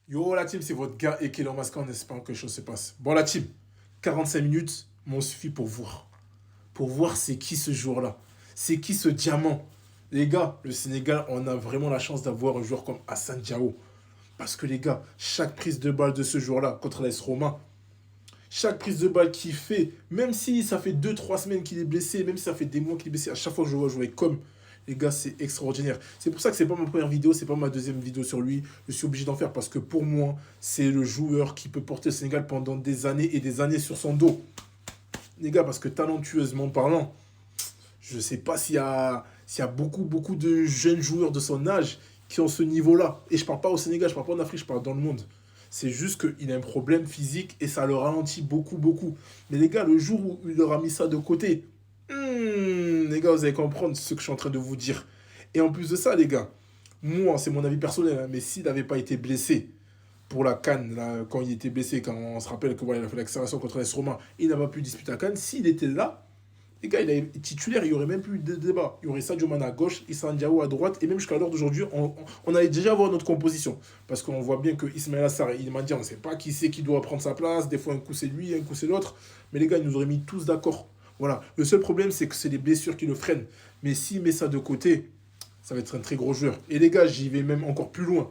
Yo la team, c'est votre gars et Elon Musk en espérant que les choses se passent. Bon la team, 45 minutes m'ont suffi pour voir. Pour voir c'est qui ce joueur-là. C'est qui ce diamant. Les gars, le Sénégal, on a vraiment la chance d'avoir un joueur comme Hassan Diao. Parce que les gars, chaque prise de balle de ce joueur-là contre l'AS Roma, chaque prise de balle qu'il fait, même si ça fait 2 3 semaines qu'il est blessé, même si ça fait des mois qu'il est blessé, à chaque fois que je le vois jouer comme, les gars, c'est extraordinaire. C'est pour ça que c'est pas ma première vidéo, c'est pas ma deuxième vidéo sur lui. Je suis obligé d'en faire parce que pour moi, c'est le joueur qui peut porter le Sénégal pendant des années et des années sur son dos. Les gars, parce que talentueusement parlant, je sais pas s'il y a beaucoup de jeunes joueurs de son âge qui ont ce niveau-là. Et je parle pas au Sénégal, je parle pas en Afrique, je parle dans le monde. C'est juste qu'il a un problème physique et ça le ralentit beaucoup. Mais les gars, le jour où il aura mis ça de côté, les gars, vous allez comprendre ce que je suis en train de vous dire. Et en plus de ça, les gars, moi, c'est mon avis personnel, hein, mais s'il n'avait pas été blessé pour la CAN, là, quand il était blessé, quand on se rappelle que voilà, il a fait l'accélération contre l'AS Roma, il n'a pas pu disputer la CAN, s'il était là, les gars, il est titulaire, il n'y aurait même plus de débat. Il y aurait Sadio Mané à gauche, Issa Ndiaye à droite, et même jusqu'à l'heure d'aujourd'hui, on allait déjà voir notre composition. Parce qu'on voit bien que Ismaël Assar et Iliman Ndiaye, on ne sait pas qui c'est qui doit prendre sa place. Des fois, un coup c'est lui, un coup c'est l'autre. Mais les gars, ils nous auraient mis tous d'accord. Voilà. Le seul problème, c'est que c'est les blessures qui le freinent. Mais s'il met ça de côté, ça va être un très gros joueur. Et les gars, j'y vais même encore plus loin.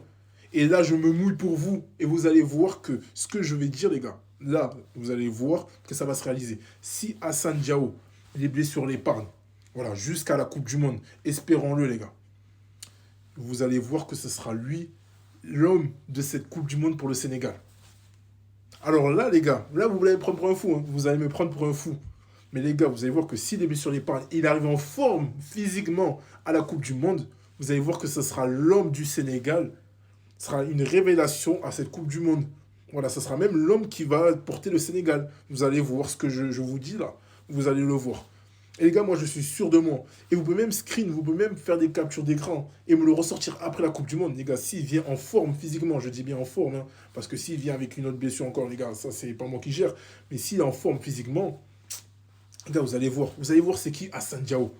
Et là, je me mouille pour vous. Et vous allez voir que ce que je vais dire, les gars, là, vous allez voir que ça va se réaliser. Si Hassan Diao, les blessures l'épargnent, voilà, jusqu'à la Coupe du Monde, espérons-le, les gars, vous allez voir que ce sera lui, l'homme de cette Coupe du Monde pour le Sénégal. Alors là, les gars, là, vous allez me prendre pour un fou. Hein. Vous allez me prendre pour un fou. Mais les gars, vous allez voir que si les blessures l'épargnent, il arrive en forme physiquement à la Coupe du Monde, vous allez voir que ce sera l'homme du Sénégal, sera une révélation à cette Coupe du Monde. Voilà, ce sera même l'homme qui va porter le Sénégal. Vous allez voir ce que je vous dis là. Vous allez le voir. Et les gars, moi je suis sûr de moi. Et vous pouvez même screen, vous pouvez même faire des captures d'écran et me le ressortir après la Coupe du Monde. Les gars, s'il vient en forme physiquement, je dis bien en forme, hein, parce que s'il vient avec une autre blessure encore, les gars, ça c'est pas moi qui gère. Mais s'il est en forme physiquement, les gars, vous allez voir. Vous allez voir c'est qui Hassan Diao.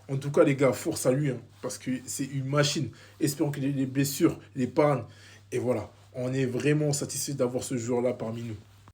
En tout cas, les gars, force à lui, hein, parce que c'est une machine. Espérons que les blessures, les pannes, et voilà. On est vraiment satisfait d'avoir ce joueur-là parmi nous.